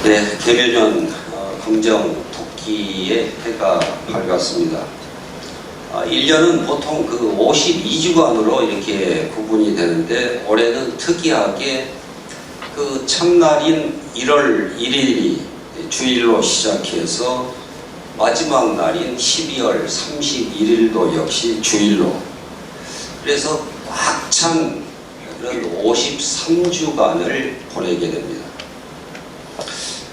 네, 개묘년 긍정 토끼의 해가 밝았습니다. 1년은 보통 그 52주간으로 이렇게 구분이 되는데 올해는 특이하게 그 첫날인 1월 1일이 주일로 시작해서 마지막 날인 12월 31일도 역시 주일로, 그래서 꽉 찬 그런 53주간을 보내게 됩니다.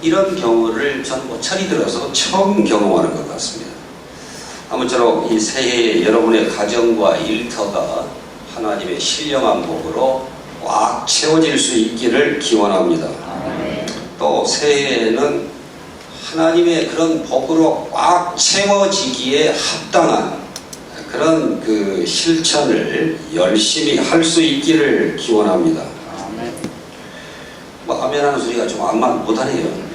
이런 경우를 저는 철이 들어서 처음 경험하는 것 같습니다. 아무쪼록 이 새해에 여러분의 가정과 일터가 하나님의 신령한 복으로 꽉 채워질 수 있기를 기원합니다. 또 새해에는 하나님의 그런 복으로 꽉 채워지기에 합당한 그런 그 실천을 열심히 할 수 있기를 기원합니다. 뭐 아멘 하는 소리가 좀 못하네요.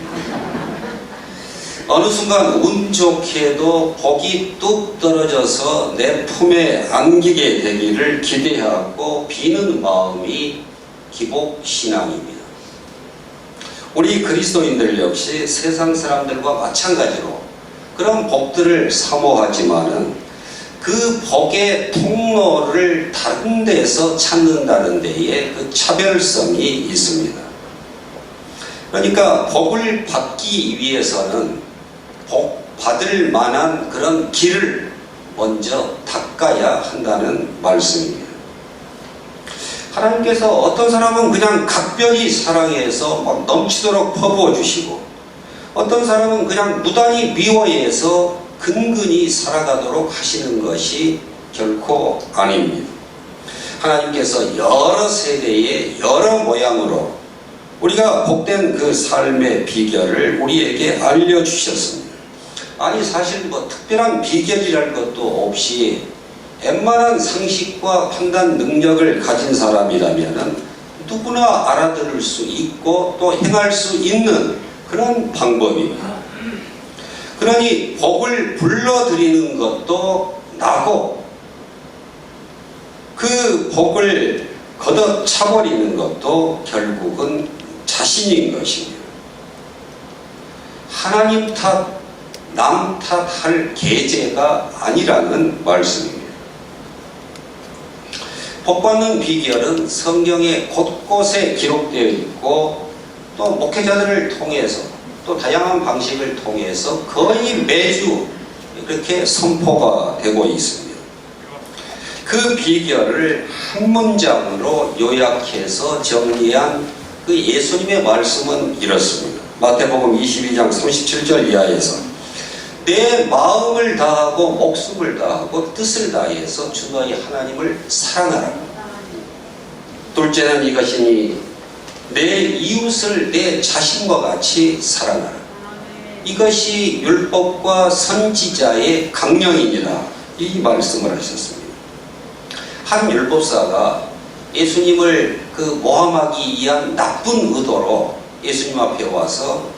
어느 순간 운 좋게도 복이 뚝 떨어져서 내 품에 안기게 되기를 기대하고 비는 마음이 기복신앙입니다. 우리 그리스도인들 역시 세상 사람들과 마찬가지로 그런 복들을 사모하지만은 그 복의 통로를 다른 데서 찾는다는 데에 그 차별성이 있습니다. 그러니까 복을 받기 위해서는 복 받을 만한 그런 길을 먼저 닦아야 한다는 말씀입니다. 하나님께서 어떤 사람은 그냥 각별히 사랑해서 막 넘치도록 퍼부어 주시고, 어떤 사람은 그냥 무단히 미워해서 근근히 살아가도록 하시는 것이 결코 아닙니다. 하나님께서 여러 세대의 여러 모양으로 우리가 복된 그 삶의 비결을 우리에게 알려주셨습니다. 아니 사실 뭐 특별한 비결이랄 것도 없이 웬만한 상식과 판단 능력을 가진 사람이라면 누구나 알아들을 수 있고 또 행할 수 있는 그런 방법입니다. 그러니 복을 불러들이는 것도 나고 그 복을 걷어차버리는 것도 결국은 자신인 것입니다. 하나님 탓, 남 탓할 계제가 아니라는 말씀입니다. 복받는 비결은 성경에 곳곳에 기록되어 있고 또 목회자들을 통해서 또 다양한 방식을 통해서 거의 매주 이렇게 선포가 되고 있습니다. 그 비결을 한 문장으로 요약해서 정리한 그 예수님의 말씀은 이렇습니다. 마태복음 22장 37절 이하에서 내 마음을 다하고 목숨을 다하고 뜻을 다해서 주 너희 하나님을 사랑하라. 둘째는 이것이니 내 이웃을 내 자신과 같이 사랑하라. 이것이 율법과 선지자의 강령이니라. 이 말씀을 하셨습니다. 한 율법사가 예수님을 그 모함하기 위한 나쁜 의도로 예수님 앞에 와서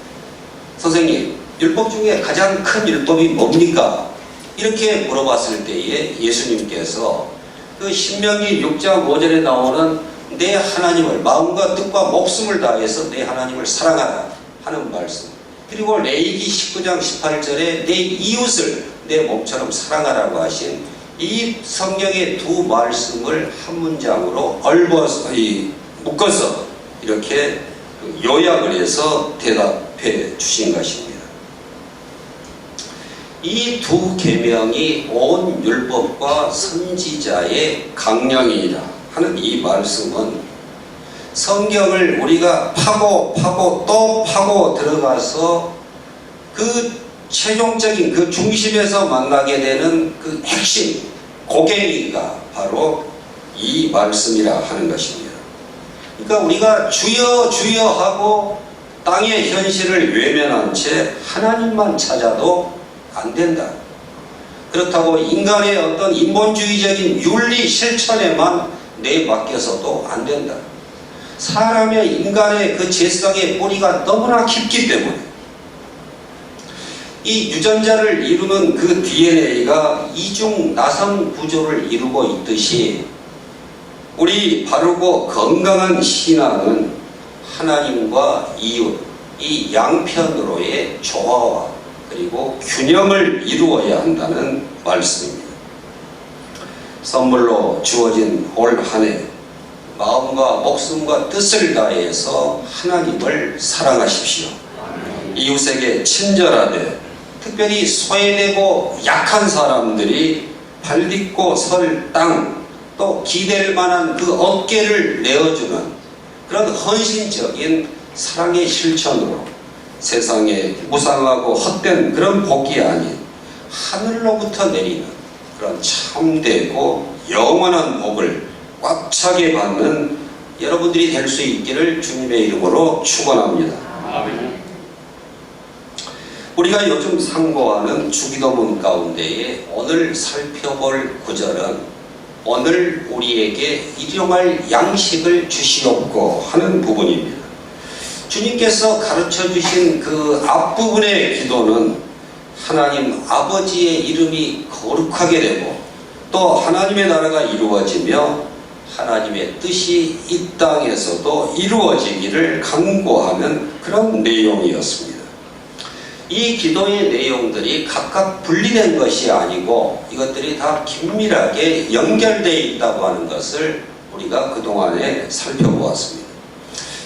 선생님, 율법 중에 가장 큰 율법이 뭡니까? 이렇게 물어봤을 때에 예수님께서 그 신명기 6장 5절에 나오는 내 하나님을 마음과 뜻과 목숨을 다해서 내 하나님을 사랑하라 하는 말씀, 그리고 레위기 19장 18절에 내 이웃을 내 몸처럼 사랑하라고 하신 이 성경의 두 말씀을 한 문장으로 묶어서 이렇게 요약을 해서 대답해 주신 것입니다. 이 두 계명이 온 율법과 선지자의 강령이라 하는 이 말씀은 성경을 우리가 파고 또 파고 들어가서 그 최종적인 그 중심에서 만나게 되는 그 핵심 고갱이가 바로 이 말씀이라 하는 것입니다. 그러니까 우리가 주여 주여 하고 땅의 현실을 외면한 채 하나님만 찾아도 안 된다. 그렇다고 인간의 어떤 인본주의적인 윤리 실천에만 내맡겨서도 안 된다. 사람의 인간의 그 죄성의 뿌리가 너무나 깊기 때문에 이 유전자를 이루는 그 DNA가 이중 나선 구조를 이루고 있듯이 우리 바르고 건강한 신앙은 하나님과 이웃 이 양편으로의 조화와 그리고 균형을 이루어야 한다는 말씀입니다. 선물로 주어진 올 한 해 마음과 목숨과 뜻을 다해서 하나님을 사랑하십시오. 이웃에게 친절하되 특별히 소외되고 약한 사람들이 발딛고 설 땅, 또 기댈 만한 그 어깨를 내어주는 그런 헌신적인 사랑의 실천으로 세상에 무상하고 헛된 그런 복이 아닌 하늘로부터 내리는 그런 참되고 영원한 복을 꽉 차게 받는 여러분들이 될 수 있기를 주님의 이름으로 축원합니다. 아멘. 우리가 요즘 상고하는 주기도문 가운데에 오늘 살펴볼 구절은 오늘 우리에게 일용할 양식을 주시옵고 하는 부분입니다. 주님께서 가르쳐 주신 그 앞부분의 기도는 하나님 아버지의 이름이 거룩하게 되고 또 하나님의 나라가 이루어지며 하나님의 뜻이 이 땅에서도 이루어지기를 간구하는 그런 내용이었습니다. 이 기도의 내용들이 각각 분리된 것이 아니고 이것들이 다 긴밀하게 연결되어 있다고 하는 것을 우리가 그동안에 살펴보았습니다.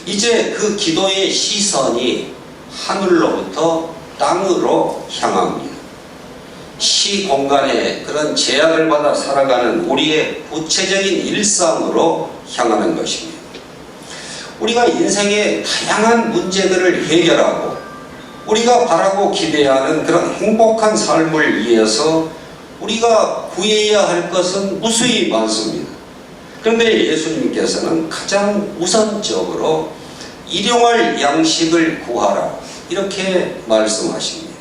이제 그 기도의 시선이 하늘로부터 땅으로 향합니다. 시공간에 그런 제약을 받아 살아가는 우리의 구체적인 일상으로 향하는 것입니다. 우리가 인생의 다양한 문제들을 해결하고 우리가 바라고 기대하는 그런 행복한 삶을 위해서 우리가 구해야 할 것은 무수히 많습니다. 그런데 예수님께서는 가장 우선적으로 일용할 양식을 구하라 이렇게 말씀하십니다.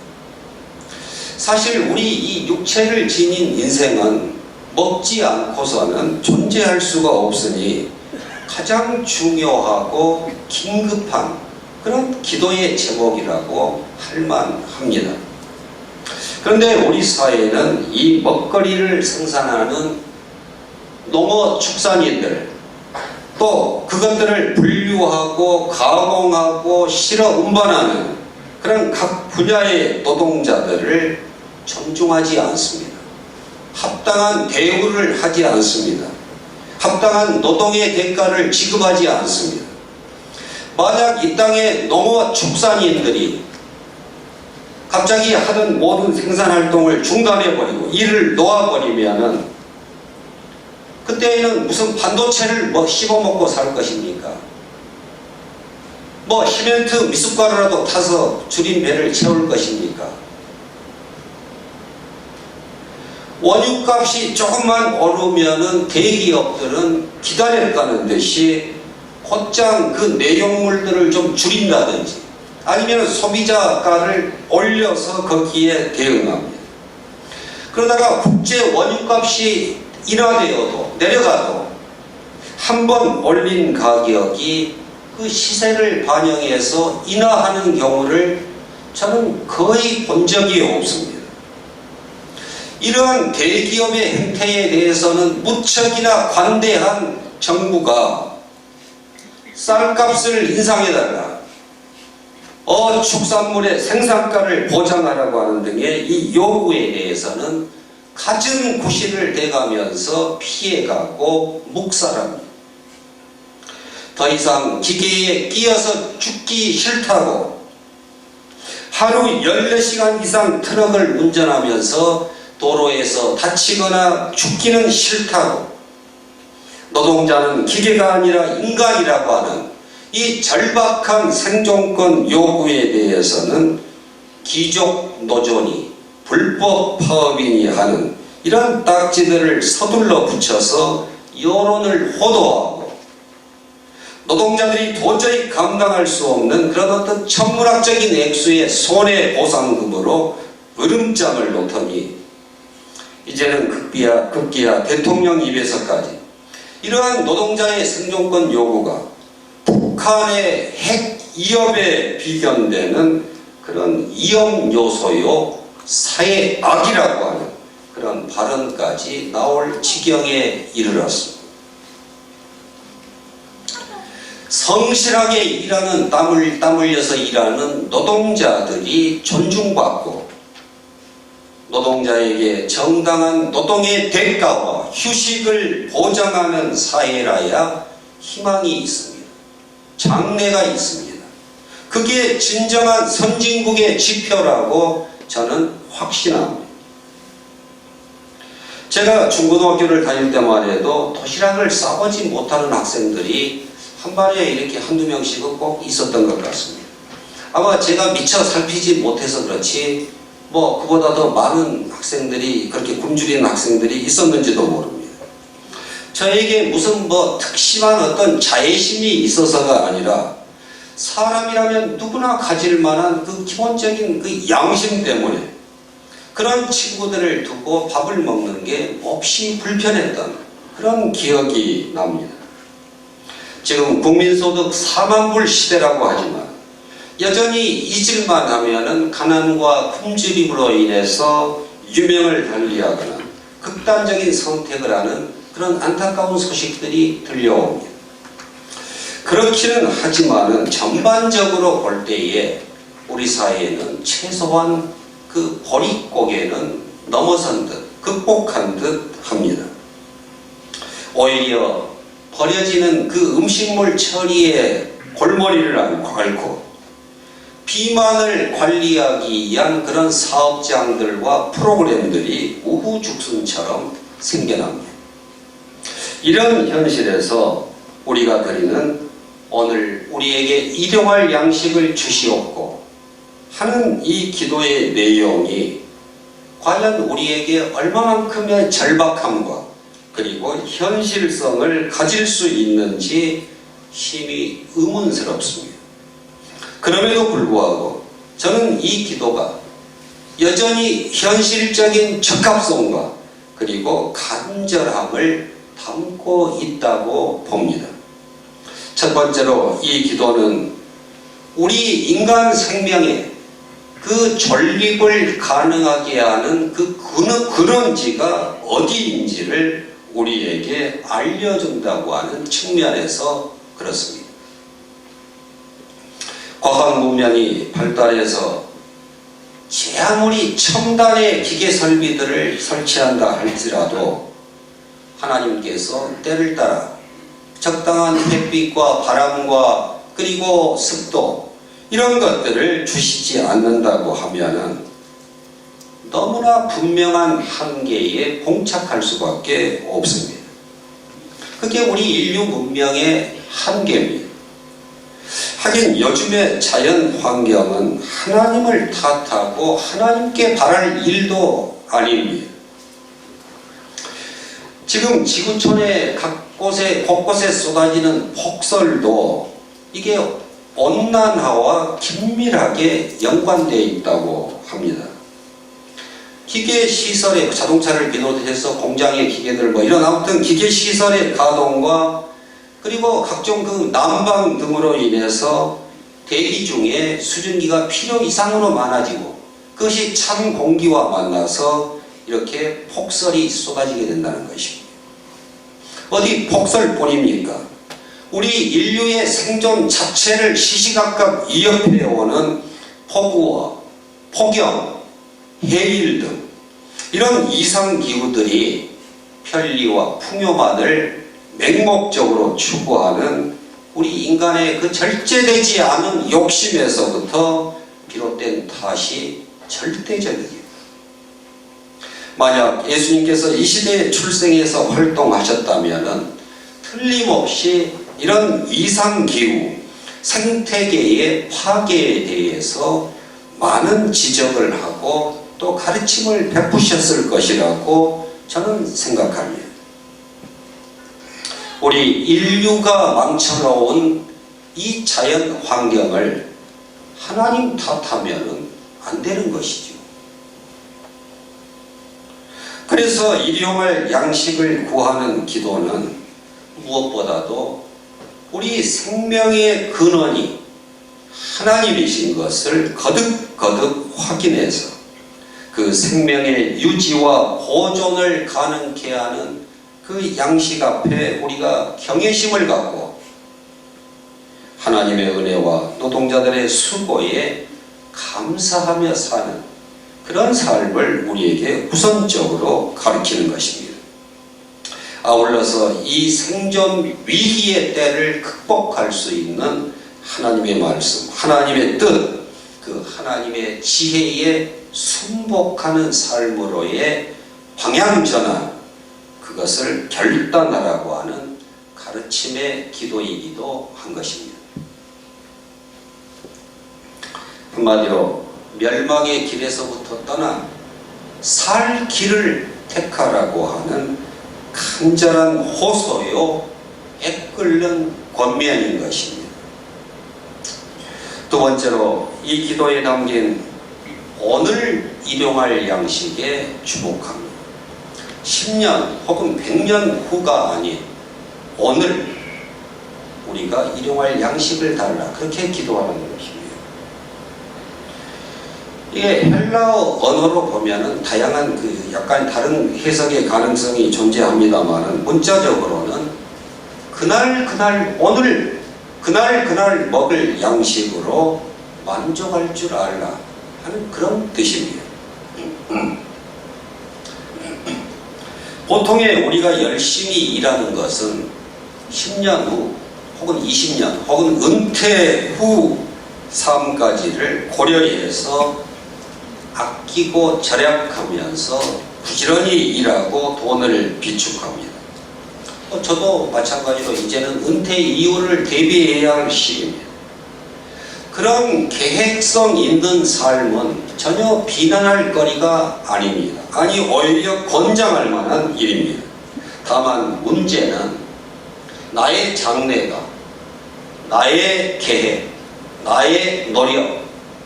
사실 우리 이 육체를 지닌 인생은 먹지 않고서는 존재할 수가 없으니 가장 중요하고 긴급한 그런 기도의 제목이라고 할 만합니다. 그런데 우리 사회는 이 먹거리를 생산하는 농어축산인들 또 그것들을 분류하고 가공하고 실어 운반하는 그런 각 분야의 노동자들을 존중하지 않습니다. 합당한 대우를 하지 않습니다. 합당한 노동의 대가를 지급하지 않습니다. 만약 이 땅의 농어축산인들이 갑자기 하던 모든 생산활동을 중단해버리고 일을 놓아버리면은 그때에는 무슨 반도체를 씹어먹고 살 것입니까? 시멘트 미숫가루라도 타서 줄인 배를 채울 것입니까? 원유값이 조금만 오르면은 대기업들은 기다렸다는 듯이 곧장 그 내용물들을 좀 줄인다든지 아니면 소비자가를 올려서 거기에 대응합니다. 그러다가 국제 원유값이 인하되어도 내려가도 한 번 올린 가격이 그 시세를 반영해서 인하하는 경우를 저는 거의 본 적이 없습니다. 이러한 대기업의 행태에 대해서는 무척이나 관대한 정부가 쌀값을 인상해달라, 축산물의 생산가를 보장하라고 하는 등의 이 요구에 대해서는 갖은 구실을 대가면서 피해가고 묵살합니다. 더 이상 기계에 끼어서 죽기 싫다고 하루 14시간 이상 트럭을 운전하면서 도로에서 다치거나 죽기는 싫다고 노동자는 기계가 아니라 인간이라고 하는 이 절박한 생존권 요구에 대해서는 귀족 노조니 불법 파업이니 하는 이런 딱지들을 서둘러 붙여서 여론을 호도하고 노동자들이 도저히 감당할 수 없는 그런 어떤 천문학적인 액수의 손해보상금으로 으름장을 놓더니 이제는 급기야 대통령 입에서까지 이러한 노동자의 생존권 요구가 북한의 핵 위협에 비견되는 그런 위험 요소요 사회악이라고 하는 그런 발언까지 나올 지경에 이르렀습니다. 성실하게 일하는 땀 흘려서 일하는 노동자들이 존중받고 노동자에게 정당한 노동의 대가와 휴식을 보장하는 사회라야 희망이 있습니다. 장래가 있습니다. 그게 진정한 선진국의 지표라고 저는 확신합니다. 제가 중고등학교를 다닐 때만 해도 도시락을 싸보지 못하는 학생들이 한 반에 이렇게 한두 명씩은 꼭 있었던 것 같습니다. 아마 제가 미처 살피지 못해서 그렇지 그보다 더 많은 학생들이 그렇게 굶주리는 학생들이 있었는지도 모릅니다. 저에게 무슨 특심한 어떤 자애심이 있어서가 아니라 사람이라면 누구나 가질 만한 그 기본적인 그 양심 때문에 그런 친구들을 두고 밥을 먹는 게 몹시 불편했던 그런 기억이 납니다. 지금 국민소득 4만 불 시대라고 하지만 여전히 잊을만 하면은 가난과 굶주림으로 인해서 유명을 달리하거나 극단적인 선택을 하는 그런 안타까운 소식들이 들려옵니다. 그렇기는 하지만은 전반적으로 볼 때에 우리 사회는 최소한 그 보릿고개는 넘어선 듯 극복한 듯 합니다. 오히려 버려지는 그 음식물 처리에 골머리를 앓고 비만을 관리하기 위한 그런 사업장들과 프로그램들이 우후죽순처럼 생겨납니다. 이런 현실에서 우리가 드리는 오늘 우리에게 일용할 양식을 주시옵고 하는 이 기도의 내용이 과연 우리에게 얼마만큼의 절박함과 그리고 현실성을 가질 수 있는지 심히 의문스럽습니다. 그럼에도 불구하고 저는 이 기도가 여전히 현실적인 적합성과 그리고 간절함을 담고 있다고 봅니다. 첫 번째로 이 기도는 우리 인간 생명에 그 존립을 가능하게 하는 그 근원지가 어디인지를 우리에게 알려준다고 하는 측면에서 그렇습니다. 과학 문명이 발달해서 아무리 첨단의 기계 설비들을 설치한다 할지라도 하나님께서 때를 따라 적당한 햇빛과 바람과 그리고 습도 이런 것들을 주시지 않는다고 하면은 너무나 분명한 한계에 봉착할 수밖에 없습니다. 그게 우리 인류 문명의 한계입니다. 하긴 요즘의 자연 환경은 하나님을 탓하고 하나님께 바랄 일도 아닙니다. 지금 지구촌의 곳곳에 쏟아지는 폭설도 이게 온난화와 긴밀하게 연관되어 있다고 합니다. 기계 시설의 자동차를 비롯해서 공장의 기계들 이런 아무튼 기계 시설의 가동과 그리고 각종 그 난방 등으로 인해서 대기 중에 수증기가 필요 이상으로 많아지고 그것이 찬 공기와 만나서 이렇게 폭설이 쏟아지게 된다는 것입니다. 어디 폭설뿐입니까? 우리 인류의 생존 자체를 시시각각 위협해오는 폭우와 폭염, 해일 등 이런 이상기후들이 편리와 풍요만을 맹목적으로 추구하는 우리 인간의 그 절제되지 않은 욕심에서부터 비롯된 탓이 절대적이에요. 만약 예수님께서 이 시대에 출생해서 활동하셨다면 틀림없이 이런 이상기후, 생태계의 파괴에 대해서 많은 지적을 하고 또 가르침을 베푸셨을 것이라고 저는 생각합니다. 우리 인류가 망쳐놓은 이 자연 환경을 하나님 탓하면 안 되는 것이죠. 그래서 일용할 양식을 구하는 기도는 무엇보다도 우리 생명의 근원이 하나님이신 것을 거듭거듭 확인해서 그 생명의 유지와 보존을 가능케 하는 그 양식 앞에 우리가 경외심을 갖고 하나님의 은혜와 노동자들의 수고에 감사하며 사는 그런 삶을 우리에게 우선적으로 가르치는 것입니다. 아울러서 이 생존 위기의 때를 극복할 수 있는 하나님의 말씀, 하나님의 뜻, 그 하나님의 지혜에 순복하는 삶으로의 방향 전환, 그것을 결단하라고 하는 가르침의 기도이기도 한 것입니다. 한마디로 멸망의 길에서부터 떠나 살 길을 택하라고 하는 간절한 호소요, 애끓는 권면인 것입니다. 두 번째로 이 기도에 담긴 오늘 일용할 양식에 주목합니다. 10년 혹은 100년 후가 아닌 오늘 우리가 일용할 양식을 달라, 그렇게 기도하는 것입니다. 이게 헬라어 언어로 보면은 다양한 약간 다른 해석의 가능성이 존재합니다만은 문자적으로는 그날 오늘 그날 먹을 양식으로 만족할 줄 알라 하는 그런 뜻입니다. 보통의 우리가 열심히 일하는 것은 10년 후 혹은 20년 혹은 은퇴 후 삶까지를 고려해서 아끼고 절약하면서 부지런히 일하고 돈을 비축합니다. 저도 마찬가지로 이제는 은퇴 이후를 대비해야 할 시기입니다. 그런 계획성 있는 삶은 전혀 비난할 거리가 아닙니다. 아니 오히려 권장할 만한 일입니다. 다만 문제는 나의 장래가, 나의 계획, 나의 노력,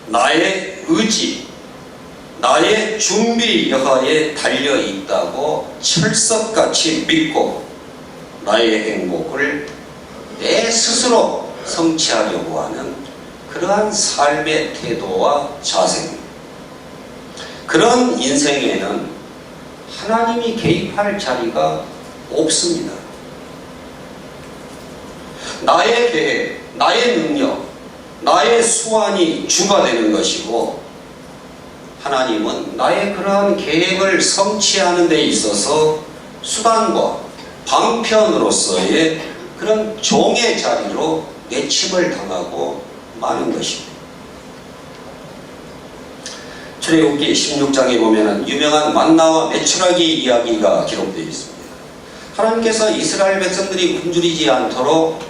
나의 의지, 나의 준비 여하에 달려있다고 철석같이 믿고 나의 행복을 내 스스로 성취하려고 하는 그러한 삶의 태도와 자세입니다. 그런 인생에는 하나님이 개입할 자리가 없습니다. 나의 계획, 나의 능력, 나의 수완이 주가 되는 것이고 하나님은 나의 그러한 계획을 성취하는 데 있어서 수단과 방편으로서의 그런 종의 자리로 내침을 당하고 많은 것입니다. 출애굽기 16장에 보면 유명한 만나와 메추라기 이야기가 기록되어 있습니다. 하나님께서 이스라엘 백성들이 굶주리지 않도록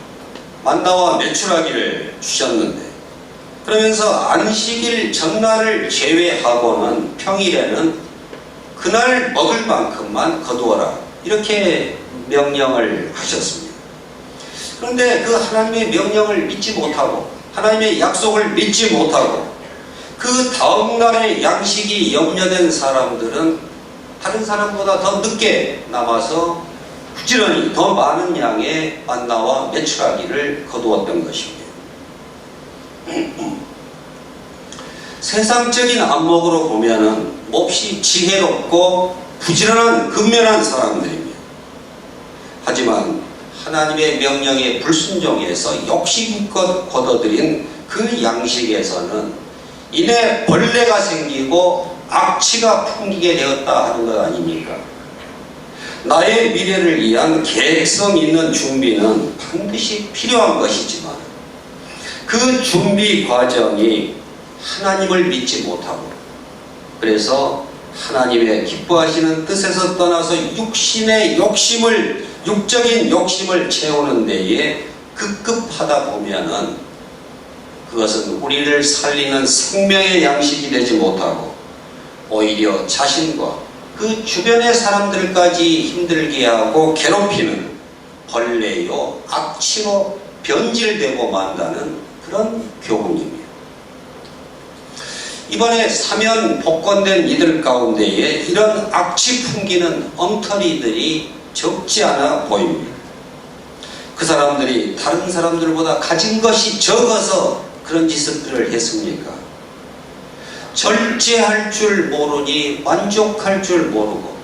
만나와 메추라기를 주셨는데 그러면서 안식일 전날을 제외하고는 평일에는 그날 먹을 만큼만 거두어라 이렇게 명령을 하셨습니다. 그런데 그 하나님의 명령을 믿지 못하고 하나님의 약속을 믿지 못하고 그 다음날의 양식이 염려된 사람들은 다른 사람보다 더 늦게 남아서 부지런히 더 많은 양의 만나와 메추라기를 거두었던 것입니다. 세상적인 안목으로 보면은 몹시 지혜롭고 부지런한 근면한 사람들입니다. 하지만 하나님의 명령에 불순종해서 욕심껏 거둬들인 그 양식에서는 이내 벌레가 생기고 악취가 풍기게 되었다 하는 것 아닙니까? 나의 미래를 위한 계획성 있는 준비는 반드시 필요한 것이지만 그 준비 과정이 하나님을 믿지 못하고 그래서 하나님의 기뻐하시는 뜻에서 떠나서 육적인 욕심을 채우는 데에 급급하다 보면은 그것은 우리를 살리는 생명의 양식이 되지 못하고 오히려 자신과 그 주변의 사람들까지 힘들게 하고 괴롭히는 벌레요 악취로 변질되고 만다는 그런 교훈입니다. 이번에 사면 복권된 이들 가운데에 이런 악취 풍기는 엉터리들이 적지 않아 보입니다. 그 사람들이 다른 사람들보다 가진 것이 적어서 그런 짓을 했습니까? 절제할 줄 모르니 만족할 줄 모르고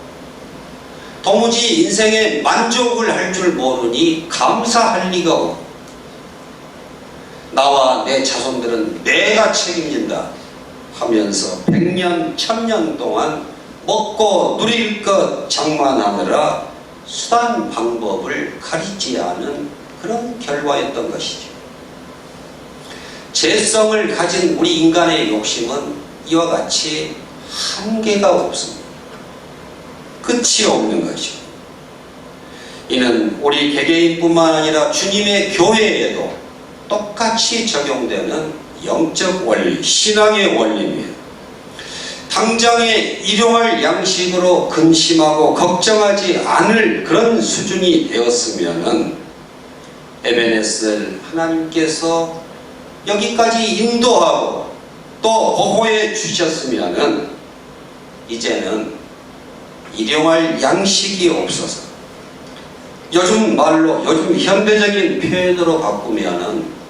도무지 인생에 만족을 할 줄 모르니 감사할 리가 없고 나와 내 자손들은 내가 책임진다 하면서 100년, 1000년 동안 먹고 누릴 것 장만하느라 수단 방법을 가리지 않은 그런 결과였던 것이죠. 재성을 가진 우리 인간의 욕심은 이와 같이 한계가 없습니다. 끝이 없는 것이죠. 이는 우리 개개인뿐만 아니라 주님의 교회에도 똑같이 적용되는 영적 원리, 신앙의 원리입니다. 당장에 일용할 양식으로 근심하고 걱정하지 않을 그런 수준이 되었으면은 에베네셀 하나님께서 여기까지 인도하고 또 보호해 주셨으면은 이제는 일용할 양식이 없어서 요즘 말로 요즘 현대적인 표현으로 바꾸면은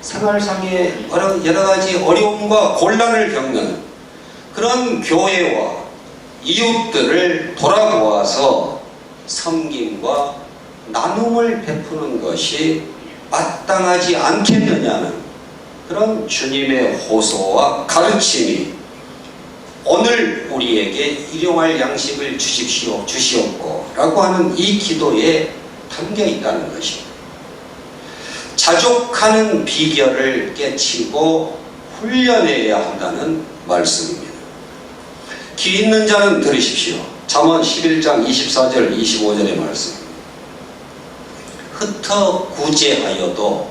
생활상의 여러 가지 어려움과 곤란을 겪는 그런 교회와 이웃들을 돌아보아서 섬김과 나눔을 베푸는 것이 마땅하지 않겠느냐는 그런 주님의 호소와 가르침이 오늘 우리에게 일용할 양식을 주시옵고 라고 하는 이 기도에 담겨 있다는 것입니다. 자족하는 비결을 깨치고 훈련해야 한다는 말씀입니다. 귀 있는 자는 들으십시오. 잠언 11장 24절 25절의 말씀. 흩어 구제하여도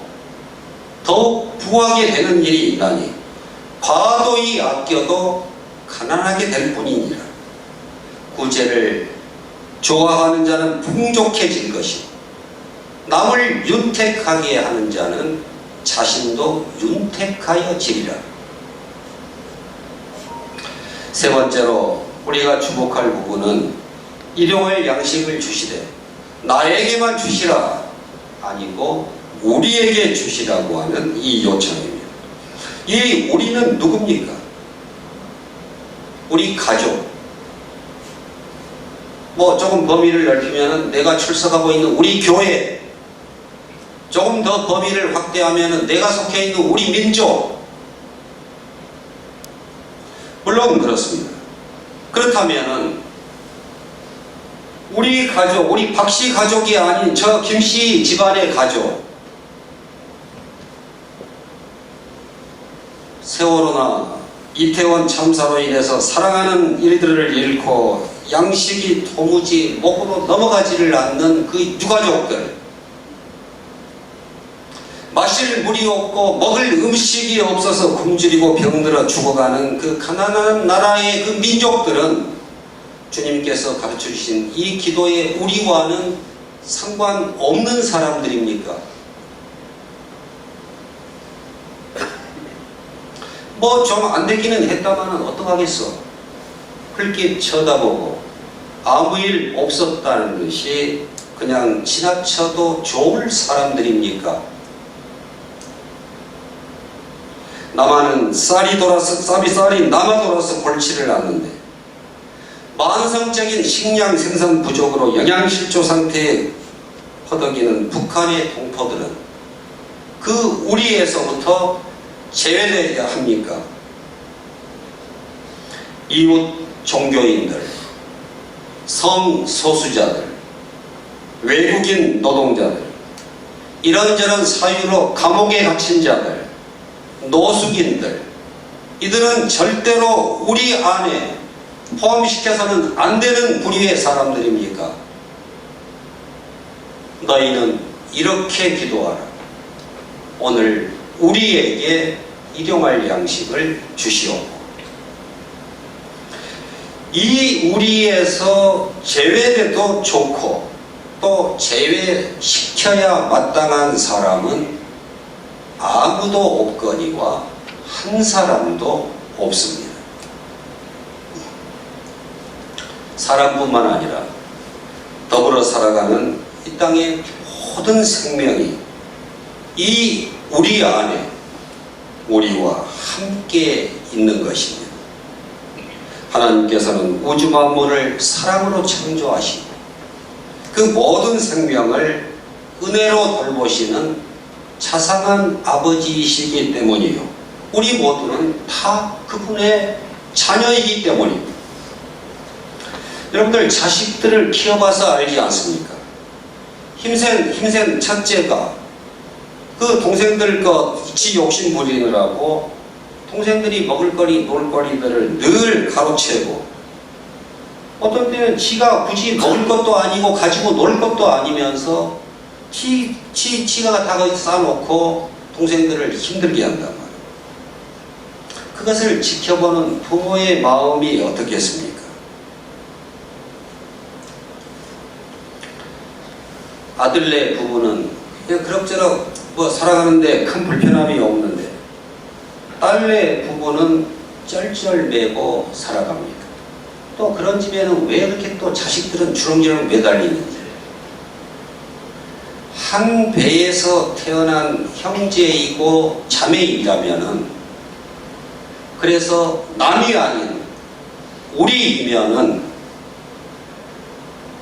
더욱 부하게 되는 일이 있나니 과도히 아껴도 가난하게 될 뿐이니라. 구제를 좋아하는 자는 풍족해질 것이고 남을 윤택하게 하는 자는 자신도 윤택하여지리라. 세 번째로 우리가 주목할 부분은 일용할 양식을 주시되 나에게만 주시라 아니고 우리에게 주시라고 하는 이 요청입니다. 이 우리는 누굽니까? 우리 가족. 조금 범위를 넓히면 내가 출석하고 있는 우리 교회, 조금 더 범위를 확대하면 내가 속해 있는 우리 민족. 물론 그렇습니다. 그렇다면 우리 가족, 우리 박씨 가족이 아닌 저 김씨 집안의 가족, 세월호나 이태원 참사로 인해서 사랑하는 이들을 잃고 양식이 도무지 목으로 넘어가지를 않는 그 유가족들, 마실 물이 없고 먹을 음식이 없어서 굶주리고 병들어 죽어가는 그 가난한 나라의 그 민족들은 주님께서 가르쳐주신 이 기도의 우리와는 상관없는 사람들입니까? 좀 안 되기는 했다마는 어떡하겠어. 흘낏 쳐다보고 아무 일 없었다는 것이 그냥 지나쳐도 좋을 사람들입니까? 남아는 쌀이 남아 돌아서 골치를 않는데 만성적인 식량 생산 부족으로 영양실조 상태에 허덕이는 북한의 동포들은 그 우리에서부터 제외되어야 합니까? 이웃 종교인들, 성소수자들, 외국인 노동자들, 이런저런 사유로 감옥에 갇힌 자들, 노숙인들, 이들은 절대로 우리 안에 포함시켜서는 안 되는 부류의 사람들입니까? 너희는 이렇게 기도하라. 오늘 우리에게 일용할 양식을 주시옵고. 이 우리에서 제외돼도 좋고 또 제외시켜야 마땅한 사람은 아무도 없거니와 한 사람도 없습니다. 사람뿐만 아니라 더불어 살아가는 이 땅의 모든 생명이 이 우리 안에 우리와 함께 있는 것입니다. 하나님께서는 우주 만물을 사랑으로 창조하시고 그 모든 생명을 은혜로 돌보시는 자상한 아버지이시기 때문이요. 우리 모두는 다 그분의 자녀이기 때문입니다. 여러분들 자식들을 키워봐서 알지 않습니까? 힘센 첫째가 그 동생들 지 욕심 부리느라고 동생들이 먹을거리, 놀거리들을 늘 가로채고, 어떤 때는 지가 굳이 먹을 것도 아니고 가지고 놀 것도 아니면서 지가 다 쌓아놓고 동생들을 힘들게 한단 말이에요. 그것을 지켜보는 부모의 마음이 어떻겠습니까? 아들네 부부는 그럭저럭 살아가는데 큰 불편함이 없는데, 딸네 부부는 쩔쩔매고 살아갑니다. 또 그런 집에는 왜 이렇게 또 자식들은 주렁주렁 매달리는지. 한 배에서 태어난 형제이고 자매이라면은, 그래서 남이 아닌 우리이면은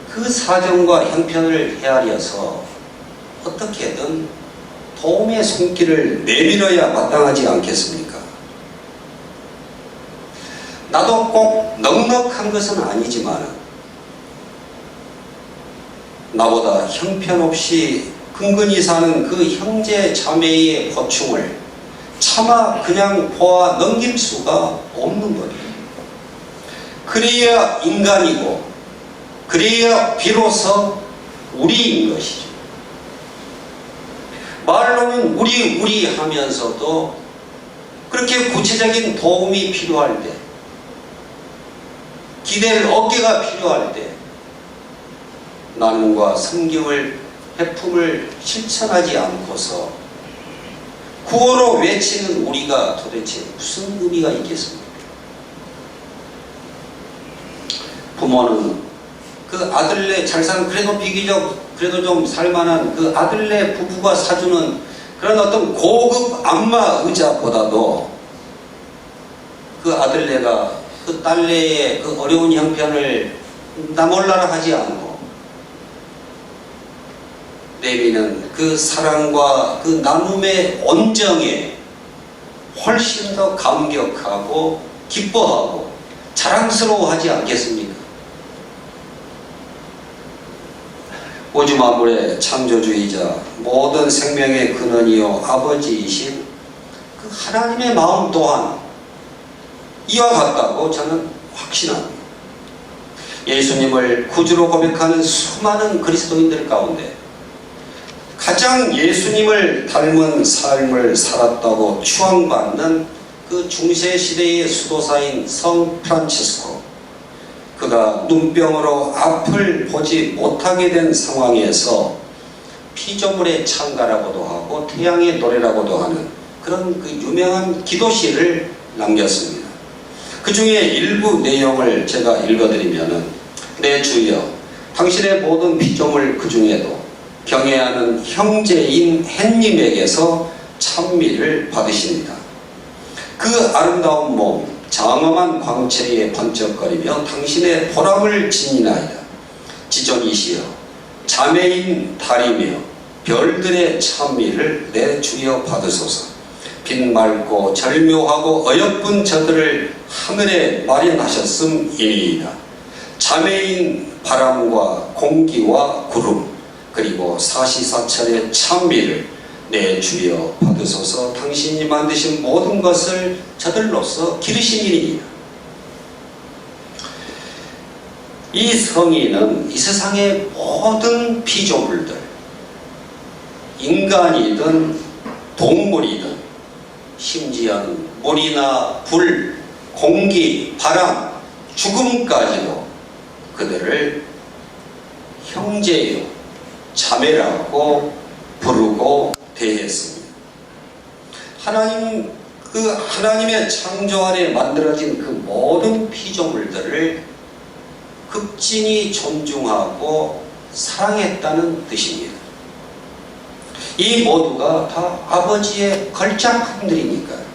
그 사정과 형편을 헤아려서 어떻게든 도움의 손길을 내밀어야 마땅하지 않겠습니까? 나도 꼭 넉넉한 것은 아니지만 나보다 형편없이 근근히 사는 그 형제 자매의 고충을 차마 그냥 보아 넘길 수가 없는 거예요. 그래야 인간이고, 그래야 비로소 우리인 것이죠. 말로는 우리 하면서도 그렇게 구체적인 도움이 필요할 때, 기댈 어깨가 필요할 때 나눔과 섬김을, 해품을 실천하지 않고서 구호로 외치는 우리가 도대체 무슨 의미가 있겠습니까? 부모는 그 아들네 잘 사는, 그래도 비교적 그래도 좀 살만한 그 아들네 부부가 사주는 그런 어떤 고급 안마 의자보다도 그 아들네가 그 딸네의 그 어려운 형편을 나몰라라 하지 않고 내미는 그 사랑과 그 나눔의 온정에 훨씬 더 감격하고 기뻐하고 자랑스러워하지 않겠습니까? 우주 만물의 창조주이자 모든 생명의 근원이요 아버지이신 그 하나님의 마음 또한 이와 같다고 저는 확신합니다. 예수님을 구주로 고백하는 수많은 그리스도인들 가운데 가장 예수님을 닮은 삶을 살았다고 추앙받는 그 중세시대의 수도사인 성 프란치스코, 그가 눈병으로 앞을 보지 못하게 된 상황에서 피조물의 창가라고도 하고 태양의 노래라고도 하는 그런 그 유명한 기도시를 남겼습니다. 그 중에 일부 내용을 제가 읽어드리면은, 내 주여, 당신의 모든 피조물 그 중에도 경애하는 형제인 햇님에게서 찬미를 받으십니다. 그 아름다운 몸, 장엄한 광채에 번쩍거리며 당신의 보람을 지니나이다. 지존이시여, 자매인 달이며 별들의 찬미를 내 주여 받으소서. 빛 맑고 절묘하고 어여쁜 저들을 하늘에 마련하셨음이니이다. 자매인 바람과 공기와 구름, 그리고 사시사철의 찬미를 내 주여 받으소서. 당신이 만드신 모든 것을 저들로서 기르시니이다. 이 성인은 이 세상의 모든 피조물들, 인간이든 동물이든 심지어는 물이나 불, 공기, 바람, 죽음까지도 그들을 형제요, 자매라고 부르고 대했습니다. 하나님의 창조 아래 만들어진 그 모든 피조물들을 극진히 존중하고 사랑했다는 뜻입니다. 이 모두가 다 아버지의 걸작품들이니까요.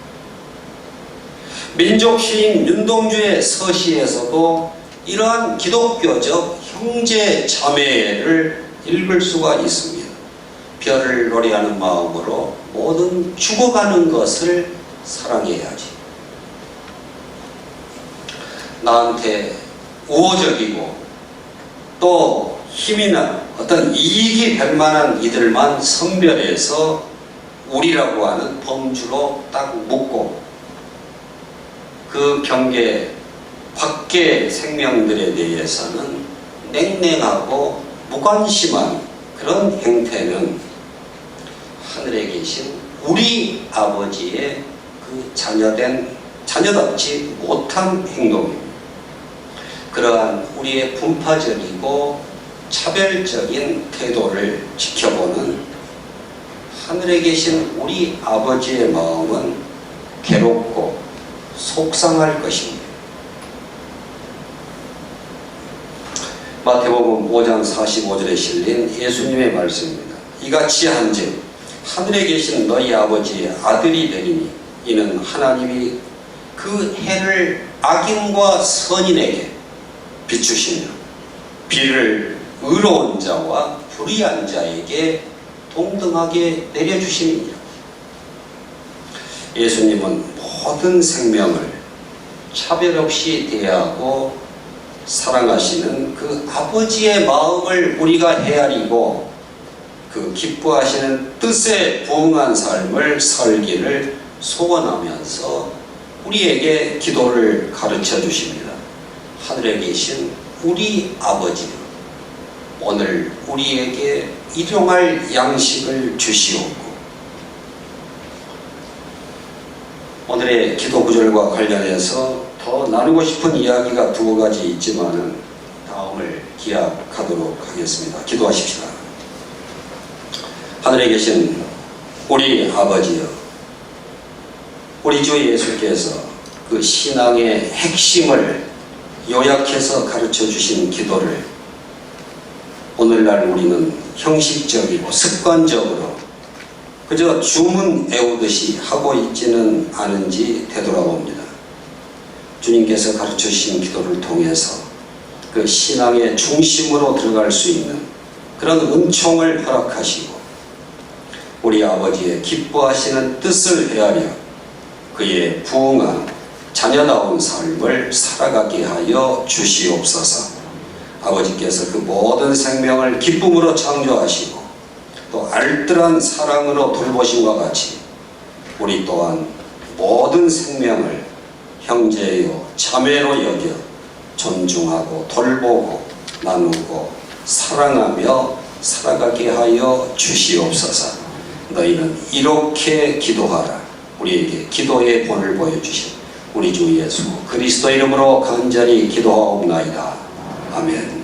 민족 시인 윤동주의 서시에서도 이러한 기독교적 형제 자매를 읽을 수가 있습니다. 별을 노래하는 마음으로 모든 죽어가는 것을 사랑해야지. 나한테 우호적이고 또 힘이나 어떤 이익이 될 만한 이들만 선별해서 우리라고 하는 범주로 딱 묶고 그 경계 밖의 생명들에 대해서는 냉랭하고 무관심한 그런 행태는 하늘에 계신 우리 아버지의 그 자녀답지 못한 행동입니다. 그러한 우리의 분파적이고 차별적인 태도를 지켜보는 하늘에 계신 우리 아버지의 마음은 괴롭고 속상할 것입니다. 마태복음 5장 45절에 실린 예수님의 말씀입니다. 이같이 한즉 하늘에 계신 너희 아버지의 아들이 되리니 이는 하나님이 그 해를 악인과 선인에게 비추시며 비를 의로운 자와 불의한 자에게 동등하게 내려주심이니라. 예수님은 모든 생명을 차별 없이 대하고 사랑하시는 그 아버지의 마음을 우리가 헤아리고 그 기뻐하시는 뜻에 부응한 삶을 살기를 소원하면서 우리에게 기도를 가르쳐 주십니다. 하늘에 계신 우리 아버지, 오늘 우리에게 일용할 양식을 주시옵고, 오늘의 기도 구절과 관련해서 더 나누고 싶은 이야기가 두 가지 있지만은 다음을 기약하도록 하겠습니다. 기도하십시다. 하늘에 계신 우리 아버지여, 우리 주 예수께서 그 신앙의 핵심을 요약해서 가르쳐 주신 기도를 오늘날 우리는 형식적이고 습관적으로 그저 주문 외우듯이 하고 있지는 않은지 되돌아봅니다. 주님께서 가르쳐 주신 기도를 통해서 그 신앙의 중심으로 들어갈 수 있는 그런 은총을 허락하시고 우리 아버지의 기뻐하시는 뜻을 헤아려 그의 부응한 자녀다운 삶을 살아가게 하여 주시옵소서. 아버지께서 그 모든 생명을 기쁨으로 창조하시고 또 알뜰한 사랑으로 돌보심과 같이 우리 또한 모든 생명을 형제요 자매로 여겨 존중하고 돌보고 나누고 사랑하며 살아가게 하여 주시옵소서. 너희는 이렇게 기도하라. 우리에게 기도의 본을 보여주신 우리 주 예수 그리스도 이름으로 간절히 기도하옵나이다. 아멘.